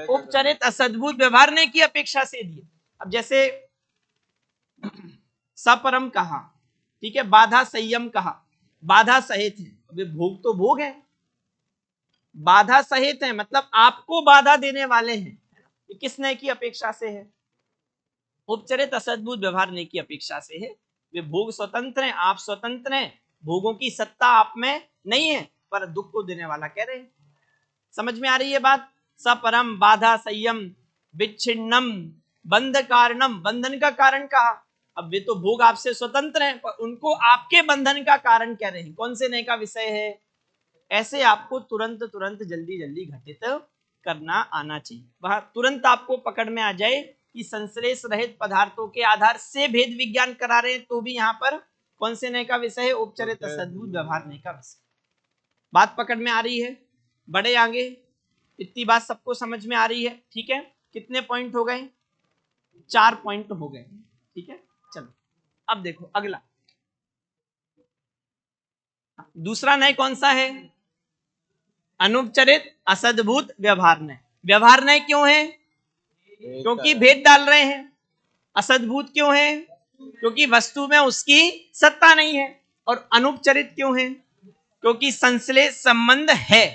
उपचरित असद्भुत व्यवहार नय की अपेक्षा से दिए। अब जैसे सपरम कहा, ठीक है, बाधा संयम कहा, बाधा सहित है। अबे भोग तो भोग है, बाधा सहित है मतलब आपको बाधा देने वाले हैं। ये किस नय की अपेक्षा से है? उपचरित असद्भुत व्यवहार नय की अपेक्षा से है। वे भोग स्वतंत्र हैं, आप स्वतंत्र हैं, भोगों की सत्ता आप में नहीं है, पर दुख को देने वाला कह रहे हैं। समझ में आ रही है बात? सपरम बाधा संयम विच्छिन्नम बंध कारणम, बंधन का कारण कहा। अब वे तो भोग आपसे स्वतंत्र हैं, पर उनको आपके बंधन का कारण कह रहे हैं। कौन से नय का विषय है? ऐसे आपको तुरंत तुरंत जल्दी जल्दी घटित करना आना चाहिए। वह तुरंत आपको पकड़ में आ जाए कि संश्लेष रहित पदार्थों के आधार से भेद विज्ञान करा रहे हैं, तो भी यहाँ पर कौन से नय का विषय है? उपचरित असद्भुत व्यवहार नय का विषय। बात पकड़ में आ रही है? बढ़े आगे। इतनी बात सबको समझ में आ रही है? ठीक है, कितने पॉइंट हो गए? 4 पॉइंट हो गए, ठीक है। चलो अब देखो अगला, दूसरा नय कौन सा है? अनुपचरित असद्भुत व्यवहार नय। व्यवहार नय क्यों है? क्योंकि भेद डाल रहे हैं। असद्भुत क्यों है? क्योंकि वस्तु में उसकी सत्ता नहीं है। और अनुपचरित क्यों है? क्योंकि संश्लेष संबंध है।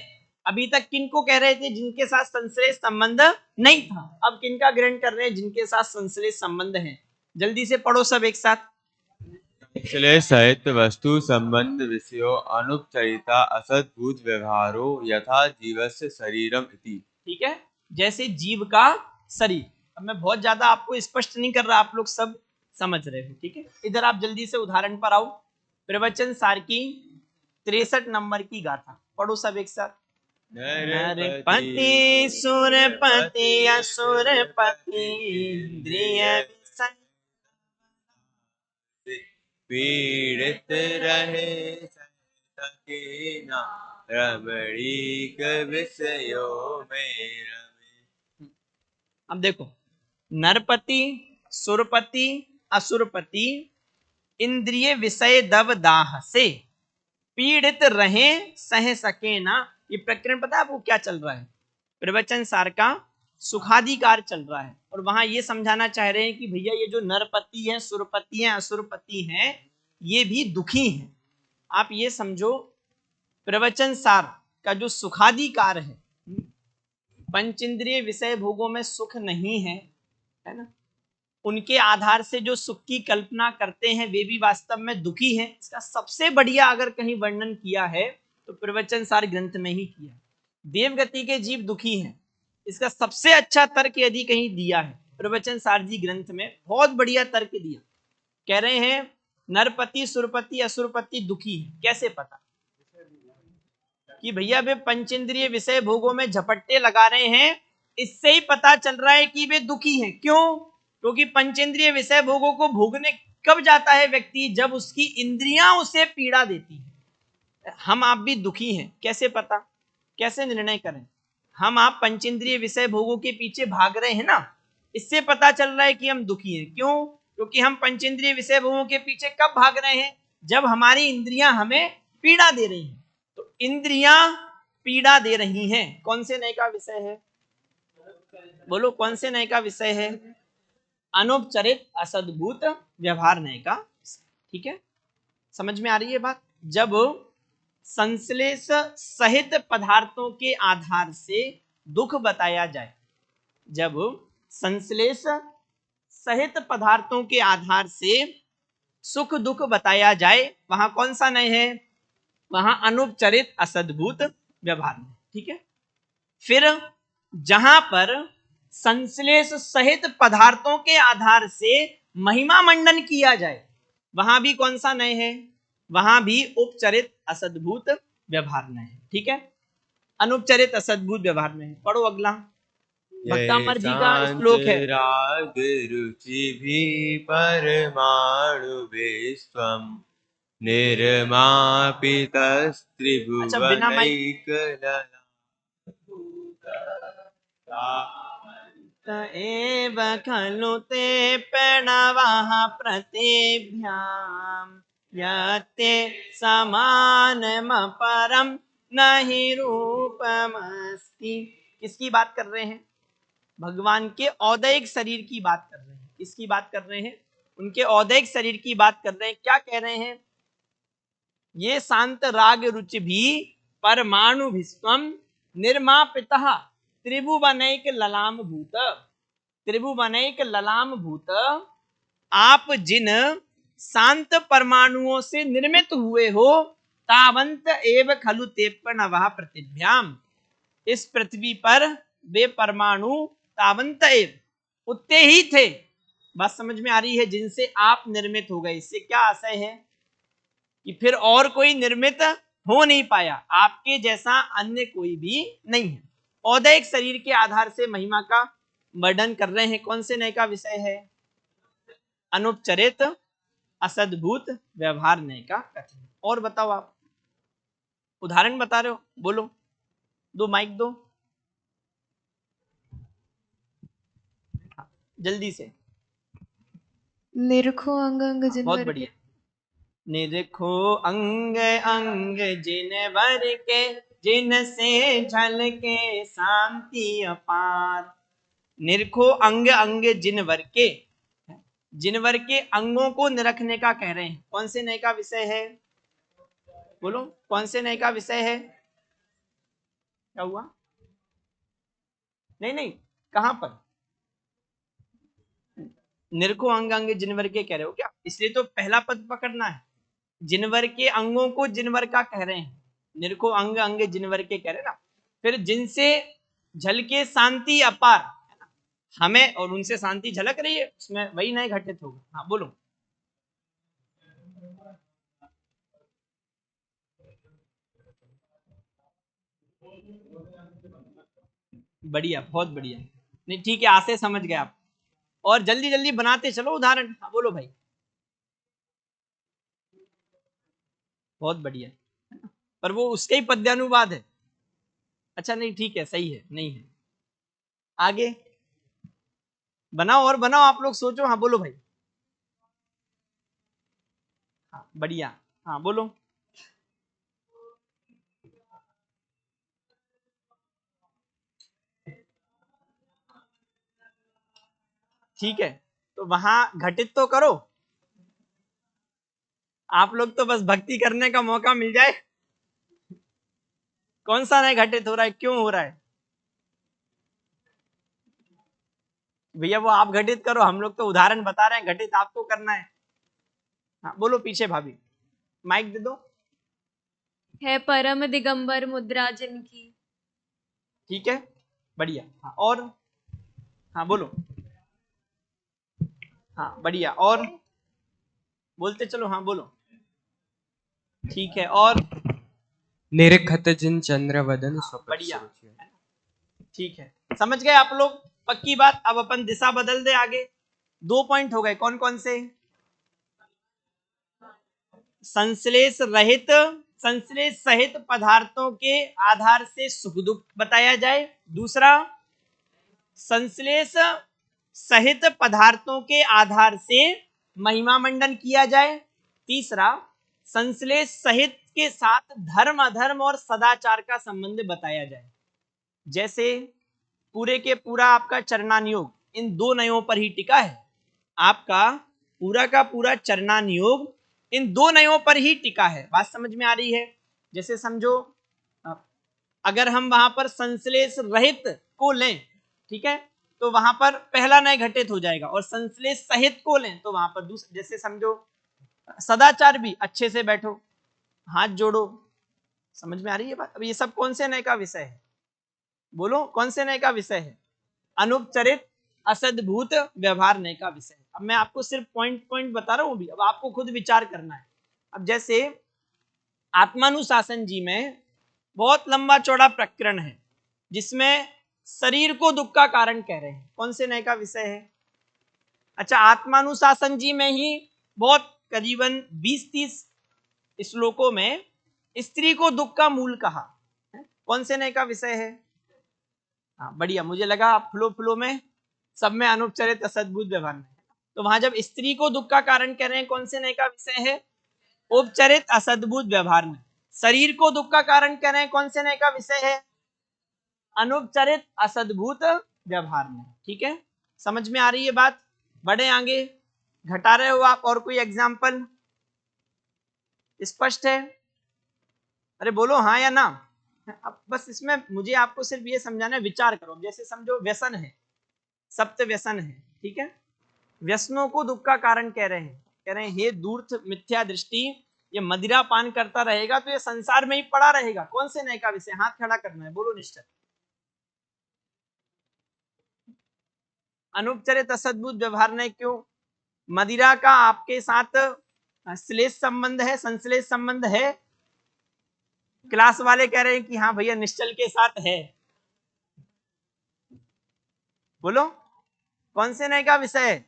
अभी तक किनको कह रहे थे? जिनके साथ संश्लेष संबंध नहीं था। अब किनका ग्रहण कर रहे हैं? जिनके साथ संश्लेष संबंध है। जल्दी से पढ़ो सब एक साथ। संश्लेष सहित वस्तु संबंध विषयो अनुपचरिता असद्भुत व्यवहारो यथा जीवस्य शरीरम इति। ठीक है, जैसे जीव का शरीर। अब मैं बहुत ज्यादा आपको स्पष्ट नहीं कर रहा, आप लोग सब समझ रहे हो, ठीक है। इधर आप जल्दी से उदाहरण पर आओ। प्रवचन सार की 63 नंबर की गाथा पढ़ो सब एक साथ। नरपति सुरपति असुरपति इंद्रिय पीड़ित रहे सके ना रमणीक विषयों में रमे। अब देखो, नरपति सुरपति असुरपति इंद्रिय विषय दव दाह से पीड़ित रहे सह सके ना। ये प्रकरण पता है आपको क्या चल रहा है? प्रवचन सार का सुखाधिकार चल रहा है। और वहां ये समझाना चाह रहे हैं कि भैया ये जो नरपति हैं, सुरपति हैं, असुरपति हैं, ये भी दुखी हैं। आप ये समझो, प्रवचन सार का जो सुखाधिकार है, पंचेंद्रिय विषय भोगों में सुख नहीं है, है ना, उनके आधार से जो सुख की कल्पना करते हैं वे भी वास्तव में दुखी हैं। इसका सबसे बढ़िया अगर कहीं वर्णन किया है तो प्रवचन सार ग्रंथ में ही किया है। देवगति के जीव दुखी हैं, इसका सबसे अच्छा तर्क यदि कहीं दिया है प्रवचन सार जी ग्रंथ में, बहुत बढ़िया तर्क दिया। कह रहे हैं नरपति सुरपति असुरपति दुखी है। कैसे पता? कि भैया वे पंचेंद्रिय विषय भोगों में झपट्टे लगा रहे हैं, इससे ही पता चल रहा है कि वे दुखी हैं। क्यों? क्योंकि पंचेंद्रिय विषय भोगों को भोगने कब जाता है व्यक्ति? जब उसकी इंद्रियां उसे पीड़ा देती हैं। हम आप भी दुखी हैं, कैसे पता? कैसे निर्णय करें? हम आप पंचेंद्रिय विषय भोगों के पीछे भाग रहे हैं ना, इससे पता चल रहा है कि हम दुखी हैं। क्यों? क्योंकि हम पंचेंद्रिय विषय भोगों के पीछे कब भाग रहे हैं? जब हमारी इंद्रियां हमें पीड़ा दे रही हैं। तो इंद्रियां पीड़ा दे रही हैं, कौन से नए का विषय है? बोलो कौन से नए का विषय है? अनुपचरित असद्भुत व्यवहार नए का। ठीक है, समझ में आ रही है बात? जब संश्लेष सहित पदार्थों के आधार से दुख बताया जाए, जब संश्लेष सहित पदार्थों के आधार से सुख दुख बताया जाए, वहां कौन सा नय है? वहां अनुपचरित असद्भुत व्यवहार में। ठीक है, फिर जहां पर संश्लेष सहित पदार्थों के आधार से महिमा मंडन किया जाए, वहां भी कौन सा नय है? वहां भी उपचरित असद्भुत व्यवहार नय है। ठीक है, अनुपचरित असद्भुत व्यवहार में है। पढ़ो अगला, भक्तामर जी का श्लोक है। राग रुचि भी परमाणु विश्वम निर्मापित अच्छा, बिना माइक एव खलु ते प्रणवः प्रतिभ्याम् यते समानमपरं नहि रूपमस्ति। किसकी बात कर रहे हैं? भगवान के औदैहिक शरीर की बात कर रहे हैं। किसकी बात कर रहे हैं? उनके औदैहिक शरीर की बात कर रहे हैं। क्या कह रहे हैं? ये शांत राग रुचि भी परमाणु विश्वम निर्मापितः त्रिभुवनैक ललाम भूत। त्रिभुवनैक ललाम भूत, आप जिन शांत परमाणुओं से निर्मित हुए हो, तावंत एव खलु ते प्रणवः प्रतिभ्याम, इस पृथ्वी पर वे परमाणु तावंत एव उतने ही थे। बात समझ में आ रही है? जिनसे आप निर्मित हो गए। इससे क्या आशय है? कि फिर और कोई निर्मित हो नहीं पाया, आपके जैसा अन्य कोई भी नहीं है। औदैहिक शरीर के आधार से महिमा का वर्णन कर रहे हैं। कौन से नय का विषय है? अनुपचरित असद्भुत व्यवहार नय का कथन। और बताओ, आप उदाहरण बता रहे हो, बोलो, दो माइक दो जल्दी से। निरखो अंग अंग जिन बहुत वर बढ़िया। निरखो अंग अंग जिनवर के, जिनसे झलके शांति अपार। निरखो अंग अंग जिनवर के, जिनवर के अंगों को निरखने का कह रहे हैं। कौन से नय का विषय है? बोलो कौन से नय का विषय है? क्या हुआ? नहीं नहीं, कहां पर? निरखो अंग अंग जिनवर के कह रहे हो क्या? इसलिए तो पहला पद पकड़ना है। जिनवर के अंगों को जिनवर का कह रहे हैं। निरखो अंग अंग जिनवर के कह रहे हैं ना। फिर जिनसे झलके शांति अपार, है ना, हमें और उनसे शांति झलक रही है, उसमें वही नए घटित होगा। हाँ बोलो। बढ़िया, बहुत बढ़िया। नहीं ठीक है, आशय समझ गए आप। और जल्दी जल्दी बनाते चलो उदाहरण। हाँ बोलो भाई। बहुत बढ़िया, पर वो उसके ही पद्यानुवाद है। अच्छा नहीं ठीक है, सही है, नहीं है। आगे बनाओ और बनाओ, आप लोग सोचो। हाँ बोलो भाई। हाँ बढ़िया, हाँ बोलो। ठीक है, तो वहां घटित तो करो। आप लोग तो बस भक्ति करने का मौका मिल जाए। कौन सा नए घटित हो रहा है? क्यों हो रहा है? भैया वो आप घटित करो, हम लोग तो उदाहरण बता रहे हैं, घटित आपको करना है। हाँ बोलो पीछे भाभी, माइक दे दो। है परम दिगंबर मुद्रा जिनकी। ठीक है, बढ़िया। हाँ और, हाँ बोलो। हाँ बढ़िया, और बोलते चलो, हाँ बोलो। ठीक है, और निरखत जिन चंद्र वदन स्वपति बढ़िया, सुरुचि। ठीक है, समझ गए आप लोग, पक्की बात। अब अपन दिशा बदल दे आगे। 2 पॉइंट हो गए, कौन कौन से? संश्लेष रहित, संश्लेष सहित पदार्थों के आधार से सुख दुख बताया जाए। दूसरा, संश्लेष सहित पदार्थों के आधार से महिमा मंडन किया जाए। तीसरा, संश्लेष सहित के साथ धर्म अधर्म और सदाचार का संबंध बताया जाए। जैसे पूरे के पूरा आपका चरणानुयोग इन 2 नयों पर ही टिका है। आपका पूरा का पूरा चरणानुयोग इन 2 नयों पर ही टिका है। बात समझ में आ रही है? जैसे समझो, अगर हम वहां पर संश्लेष रहित को लें, ठीक है, तो वहां पर पहला नय घटित हो जाएगा, और संश्लेष सहित को लें तो वहां पर दूसरा। जैसे समझो सदाचार भी, अच्छे से बैठो, हाथ जोड़ो। समझ में आ रही है बात? अब ये सब कौन से नय का विषय है? बोलो कौन से नय का विषय है? अनुपचरित असद्भूत व्यवहार नय का विषय है। अब मैं आपको सिर्फ पॉइंट पॉइंट बता रहा हूं, भी अब आपको खुद विचार करना है। अब जैसे आत्मानुशासन जी में बहुत लंबा चौड़ा प्रकरण है, जिसमें शरीर को दुख का कारण कह रहे हैं। कौन से नय का विषय है? अच्छा, आत्मानुशासन जी में ही बहुत करीबन 20-30 श्लोकों में स्त्री को दुख का मूल कहा। कौन से नय का विषय है? हाँ बढ़िया, मुझे लगा आप फ्लो में सब में अनुपचरित असद्भुत व्यवहार में। तो वहां जब स्त्री को दुख का कारण कह रहे हैं, कौन से नय का विषय है? उपचरित असद्भुत व्यवहार में। शरीर को दुख का कारण कह रहे हैं, कौन से नय का विषय है? अनुपचरित असद्भुत व्यवहार में। ठीक है, समझ में आ रही है बात? बढ़े आगे, घटा रहे हो आप? और कोई एग्जाम्पल स्पष्ट है? अरे बोलो हाँ या ना। अब बस इसमें मुझे आपको सिर्फ ये समझाना है, विचार करो। जैसे समझो व्यसन है, सप्त व्यसन है, ठीक है, व्यसनों को दुख का कारण कह रहे हैं। कह रहे हैं हे दूर्थ मिथ्या दृष्टि, ये मदिरा पान करता रहेगा तो ये संसार में ही पड़ा रहेगा। कौन से नय का विषय? हाथ खड़ा करना है, बोलो निश्चय। अनुपचरित असद्भुत व्यवहार नय क्यों? मदिरा का आपके साथ श्लेष संबंध है, संश्लेष संबंध है। क्लास वाले कह रहे हैं कि हाँ भैया निश्चल के साथ है। बोलो कौन से नय का विषय है?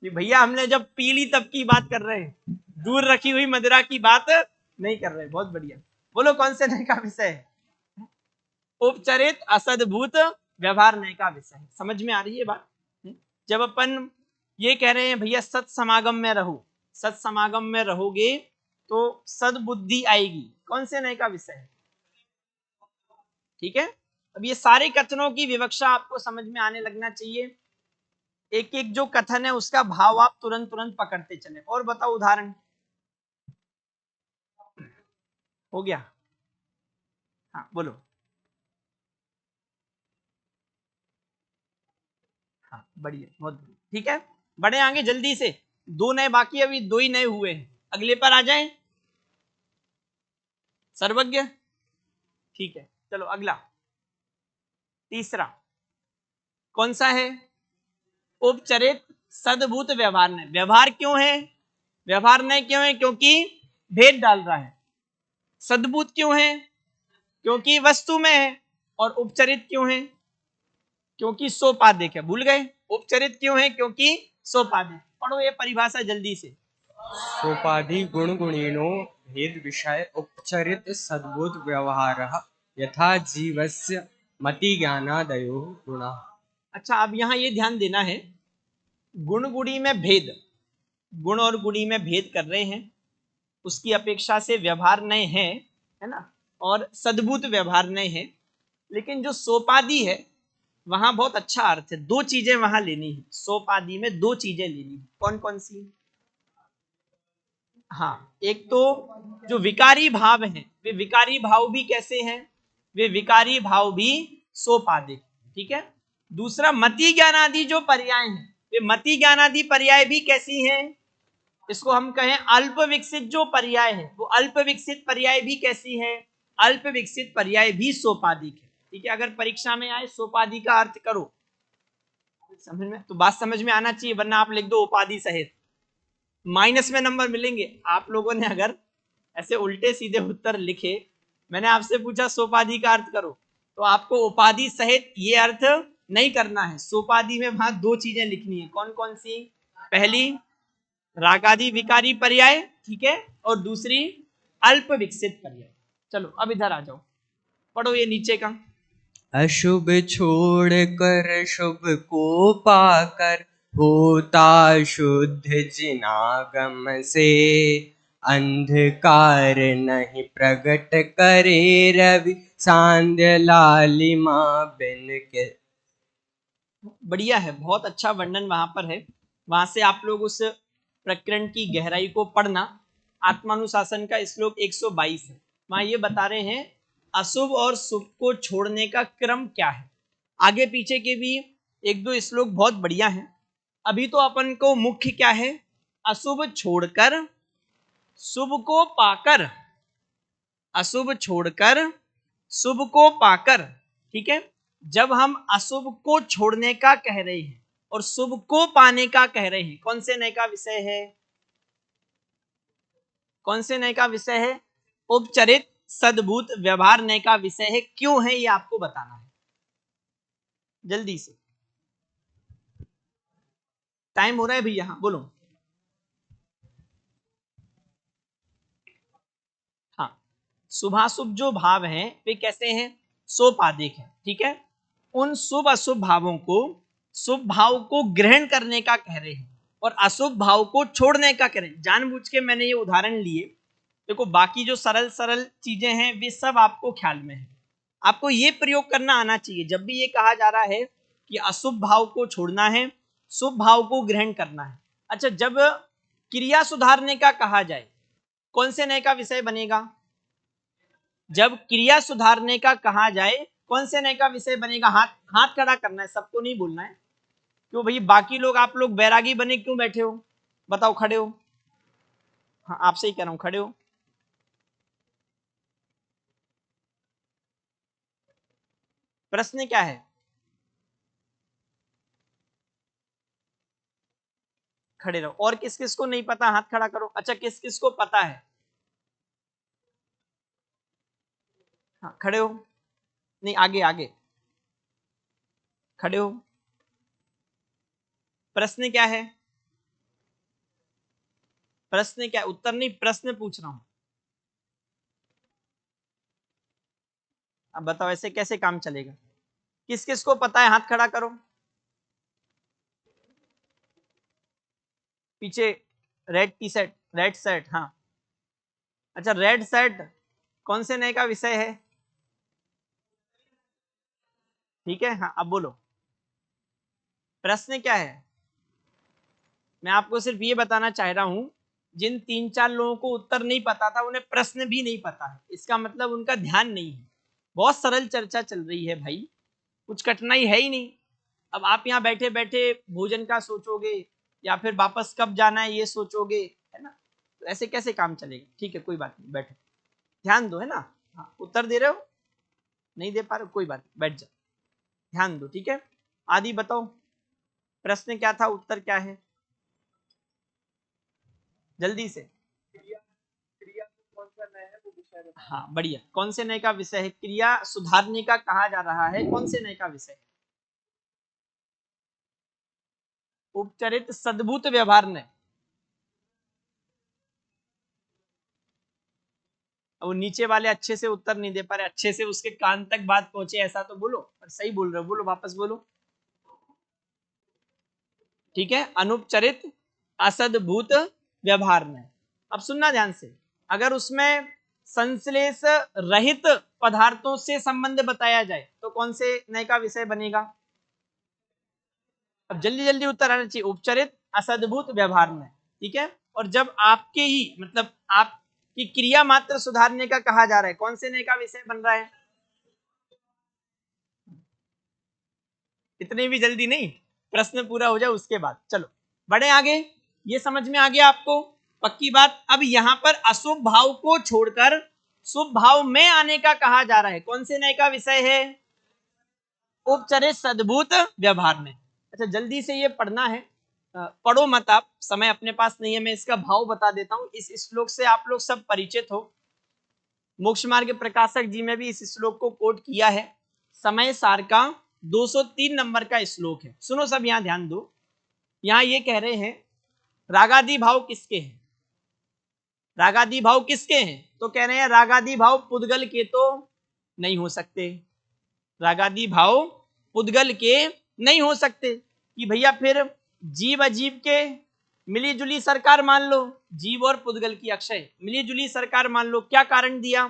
भैया हमने जब पी ली तब की बात कर रहे हैं, दूर रखी हुई मदिरा की बात नहीं कर रहे। बहुत बढ़िया, बोलो कौन से नय का विषय है? उपचरित असद्भुत व्यवहार नय का विषय है। समझ में आ रही है बात? जब अपन ये कह रहे हैं भैया सत समागम में रहो, सत समागम में रहोगे तो सद्बुद्धि आएगी, कौन से नय का विषय है? ठीक है, अब ये सारे कथनों की विवक्षा आपको समझ में आने लगना चाहिए। एक एक जो कथन है उसका भाव आप तुरंत तुरंत पकड़ते चले। और बताओ उदाहरण हो गया? हाँ बोलो। हाँ बढ़िया, बहुत बढ़िया। ठीक है, बढ़े आगे जल्दी से। 2 नए बाकी, अभी 2 ही नए हुए हैं। अगले पर आ जाएं सर्वज्ञ। ठीक है, चलो अगला तीसरा कौन सा है? उपचरित सद्भूत व्यवहार नय। व्यवहार क्यों है? व्यवहार नय क्यों है? क्योंकि भेद डाल रहा है। सद्भूत क्यों है? क्योंकि वस्तु में है। और उपचरित क्यों है? क्योंकि सोपाधिक है। भूल गए? उपचरित क्यों है? क्योंकि सोपाधिक। पढ़ो ये परिभाषा जल्दी से। सोपाधि गुण गुणिनो भेद विषय उपचरित सद्भुत व्यवहारः यथा जीवस्य मति ज्ञानादयो गुणः। अच्छा, अब यहाँ ये ध्यान देना है, गुण गुणी में भेद, गुण और गुणी में भेद कर रहे हैं, उसकी अपेक्षा से व्यवहार नय है ना, और सद्भुत व्यवहार नय है। लेकिन जो सोपाधि है वहां बहुत अच्छा अर्थ है। 2 चीजें वहां लेनी है, सोपाधि में 2 चीजें लेनी है। कौन कौन सी? हाँ, एक तो जो विकारी भाव हैं, वे विकारी भाव भी कैसे हैं? वे विकारी भाव भी सोपाधिक। ठीक है, दूसरा मति ज्ञानादि जो पर्याय हैं, वे मति ज्ञानादि पर्याय भी कैसी हैं, इसको हम कहें अल्प विकसित जो पर्याय है, वो अल्प विकसित पर्याय भी कैसी है, अल्प विकसित पर्याय भी सोपाधिक है। ठीक है, अगर परीक्षा में आए सोपाधि का अर्थ करो, समझ में तो बात समझ में आना चाहिए, वरना आप लिख दो उपाधि सहित, माइनस में नंबर मिलेंगे। आप लोगों ने अगर ऐसे उल्टे सीधे उत्तर लिखे, मैंने आपसे पूछा सोपाधि का अर्थ करो, तो आपको उपाधि सहित ये अर्थ नहीं करना है। सोपाधि में वहां दो चीजें लिखनी है, कौन कौन सी, पहली रागादि विकारी पर्याय, ठीक है, और दूसरी अल्प विकसित पर्याय। चलो अब इधर आ जाओ, पढ़ो ये नीचे का। अशुभ छोड़ कर शुभ को पाकर होता शुद्ध जिनागम से, अंधकार नहीं प्रगट करे रवि सांध्य लालिमा बिन के। बढ़िया है, बहुत अच्छा वर्णन वहां पर है। वहां से आप लोग उस प्रकरण की गहराई को पढ़ना। आत्मानुशासन का श्लोक 122 है, वहां ये बता रहे हैं अशुभ और शुभ को छोड़ने का क्रम क्या है। आगे पीछे के भी एक दो श्लोक बहुत बढ़िया हैं। अभी तो अपन को मुख्य क्या है, अशुभ छोड़कर शुभ को पाकर, अशुभ छोड़कर शुभ को पाकर। ठीक है, जब हम अशुभ को छोड़ने का कह रहे हैं और शुभ को पाने का कह रहे हैं, कौन से नय का विषय है, कौन से नय का विषय है, उपचरित सद्भूत व्यवहार नय का विषय है। क्यों है ये आपको बताना है, जल्दी से, टाइम हो रहा है भैया, हाँ बोलो। हाँ, शुभाशुभ जो भाव हैं वे कैसे हैं, सोपाधिक है। ठीक है, उन शुभ अशुभ भावों को, शुभ भाव को ग्रहण करने का कह रहे हैं और अशुभ भाव को छोड़ने का कह रहे हैं। जानबूझ के मैंने ये उदाहरण लिए, देखो बाकी जो सरल सरल चीजें हैं वे सब आपको ख्याल में है। आपको ये प्रयोग करना आना चाहिए जब भी ये कहा जा रहा है कि अशुभ भाव को छोड़ना है, शुभ भाव को ग्रहण करना है। अच्छा, जब क्रिया सुधारने का कहा जाए, कौन से नय का विषय बनेगा, जब क्रिया सुधारने का कहा जाए कौन से नय का विषय बनेगा, हाथ हाथ खड़ा करना है, सबको नहीं बोलना है। क्यों भाई, बाकी लोग, आप लोग बैरागी बने क्यों बैठे हो, बताओ, खड़े हो, हाँ आपसे ही कह रहा हूं, खड़े हो। प्रश्न क्या है, खड़े रहो। और किस किस को नहीं पता, हाथ खड़ा करो। अच्छा, किस किस को पता है, हाँ खड़े हो, नहीं आगे आगे, खड़े हो। प्रश्न क्या है, प्रश्न क्या, उत्तर नहीं, प्रश्न पूछ रहा हूं। अब बताओ ऐसे कैसे काम चलेगा, किस किस को पता है, हाथ खड़ा करो। पीछे red T shirt, red shirt, हाँ। अच्छा, रेड शर्ट कौन से नए का विषय है, ठीक है, हाँ अब बोलो, प्रश्न क्या है। मैं आपको सिर्फ ये बताना चाह रहा हूं, जिन 3-4 लोगों को उत्तर नहीं पता था उन्हें प्रश्न भी नहीं पता है, इसका मतलब उनका ध्यान नहीं है। बहुत सरल चर्चा चल रही है भाई, कुछ कठिनाई है ही नहीं। अब आप यहाँ बैठे बैठे भोजन का सोचोगे या फिर वापस कब जाना है ये सोचोगे, है ना, तो ऐसे कैसे काम चलेगा। ठीक है, कोई बात नहीं, बैठो, ध्यान दो, है ना। हाँ, उत्तर दे रहे हो, नहीं दे पा रहे हो, कोई बात नहीं, बैठ जाओ, ध्यान दो, ठीक है। आदि बताओ, प्रश्न क्या था, उत्तर क्या है, जल्दी से। हाँ बढ़िया, कौन से नए का विषय है, क्रिया सुधारने का कहा जा रहा है, कौन से नए का विषय, उपचरित सद्भूत व्यवहार ने। वो नीचे वाले अच्छे से उत्तर नहीं दे पा रहे, अच्छे से उसके कान तक बात पहुंचे ऐसा तो बोलो, और सही बोल रहे हो, बोलो वापस बोलो, ठीक है। अनुपचरित असद्भूत व्यवहार में, अब सुनना ध्यान से, अगर उसमें संश्लेष रहित पदार्थों से संबंध बताया जाए तो कौन से नए का विषय बनेगा। अब जल्दी जल्दी उत्तर आना चाहिए, उपचरित असद्भूत व्यवहार में, ठीक है। और जब आपके ही मतलब आपकी क्रिया मात्र सुधारने का कहा जा रहा है, कौन से नए का विषय बन रहा है, इतनी भी जल्दी नहीं, प्रश्न पूरा हो जाए उसके बाद। चलो बढ़े आगे, ये समझ में आ गया आपको, पक्की बात। अब यहाँ पर अशुभ भाव को छोड़कर शुभ भाव में आने का कहा जा रहा है। कौन से नए का विषय है? उपचरित सद्भूत व्यवहार में। अच्छा जल्दी से ये पढ़ना है, पढ़ो मत आप, समय अपने पास नहीं है। मैं इसका भाव बता देता हूं। इस श्लोक से आप लोग सब परिचित हो, मोक्ष मार्ग प्रकाशक जी में भी इस श्लोक को कोट किया है। समय सार का 203 नंबर का श्लोक है। सुनो सब, यहां ध्यान दो। यहां ये कह रहे हैं रागादि भाव किसके हैं? रागादि भाव किसके हैं? तो कह रहे हैं रागादि भाव पुद्गल के तो नहीं हो सकते। रागादि भाव पुद्गल के नहीं हो सकते कि भैया फिर जीव अजीव के मिली जुली सरकार मान लो, जीव और पुद्गल की अक्षय मिली जुली सरकार मान लो। क्या कारण दिया,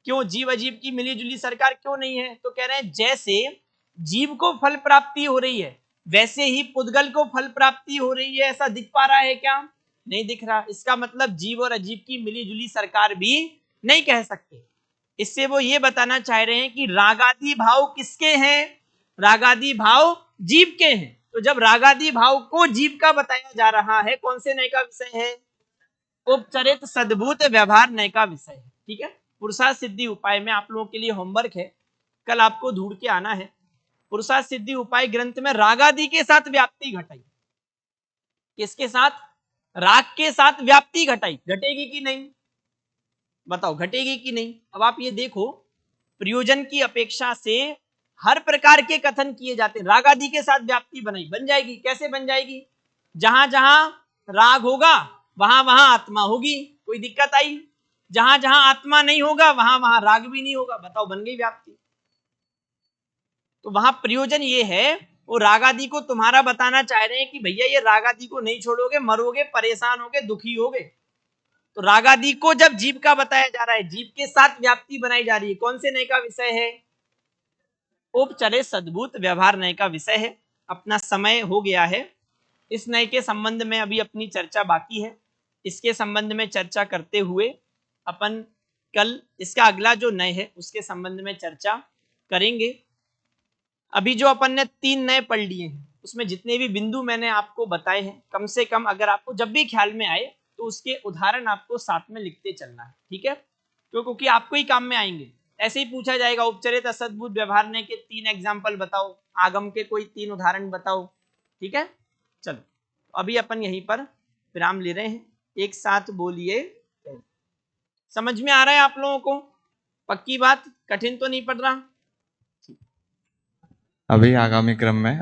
क्यों जीव अजीव की मिली जुली सरकार क्यों नहीं है? तो कह रहे हैं जैसे जीव को फल प्राप्ति हो रही है वैसे ही पुद्गल को फल प्राप्ति हो रही है। ऐसा दिख पा रहा है क्या? नहीं दिख रहा। इसका मतलब जीव और अजीव की मिली जुली सरकार भी नहीं कह सकते। इससे वो ये बताना चाह रहे हैं कि रागादि भाव किसके हैं? रागादि भाव जीव के हैं। तो जब रागादि भाव को जीव का बताया जा रहा है, कौन से नए का विषय है? उपचरित सद्भूत व्यवहार नए का विषय है। ठीक है, पुरुषार्थ सिद्धि उपाय में आप लोगों के लिए होमवर्क है, कल आपको ढूंढ के आना है। पुरुषार्थ सिद्धि उपाय ग्रंथ में रागादि के साथ व्याप्ति घटाई। किसके साथ? राग के साथ व्याप्ति घटाई। घटेगी कि नहीं? बताओ घटेगी कि नहीं? अब आप ये देखो, प्रयोजन की अपेक्षा से हर प्रकार के कथन किए जाते हैं। राग आदि के साथ व्याप्ति बनाई, बन जाएगी। कैसे बन जाएगी? जहां जहां राग होगा वहां वहां आत्मा होगी। कोई दिक्कत आई? जहां जहां आत्मा नहीं होगा वहां वहां राग भी नहीं होगा। बताओ बन गई व्याप्ति। तो वहां प्रयोजन ये है, वो राग आदि को तुम्हारा बताना चाह रहे हैं कि भैया ये राग आदि को नहीं छोड़ोगे मरोगे, परेशान होगे, दुखी होगे। तो राग आदि को जब जीव का बताया जा रहा है, जीव के साथ व्याप्ति बनाई जा रही है। कौन से नए का विषय है? उपचरित सद्भूत व्यवहार नए का विषय है। अपना समय हो गया है। इस नए के संबंध में अभी अपनी चर्चा बाकी है। इसके संबंध में चर्चा करते हुए अपन कल इसका अगला जो नए है उसके संबंध में चर्चा करेंगे। अभी जो अपन ने 3 नए पढ़ लिए हैं उसमें जितने भी बिंदु मैंने आपको बताए हैं, कम से कम अगर आपको जब भी ख्याल में आए तो उसके उदाहरण आपको साथ में लिखते चलना है। ठीक है, क्योंकि आपको ही काम में आएंगे। ऐसे ही पूछा जाएगा उपचरित असद्भुत व्यवहार ने के 3 एग्जाम्पल बताओ, आगम के कोई 3 उदाहरण बताओ। ठीक है, चलो अभी अपन यहीं पर विराम ले रहे हैं। एक साथ बोलिए। समझ में आ रहा है आप लोगों को? पक्की बात, कठिन तो नहीं पड़ रहा? अभी आगामी क्रम में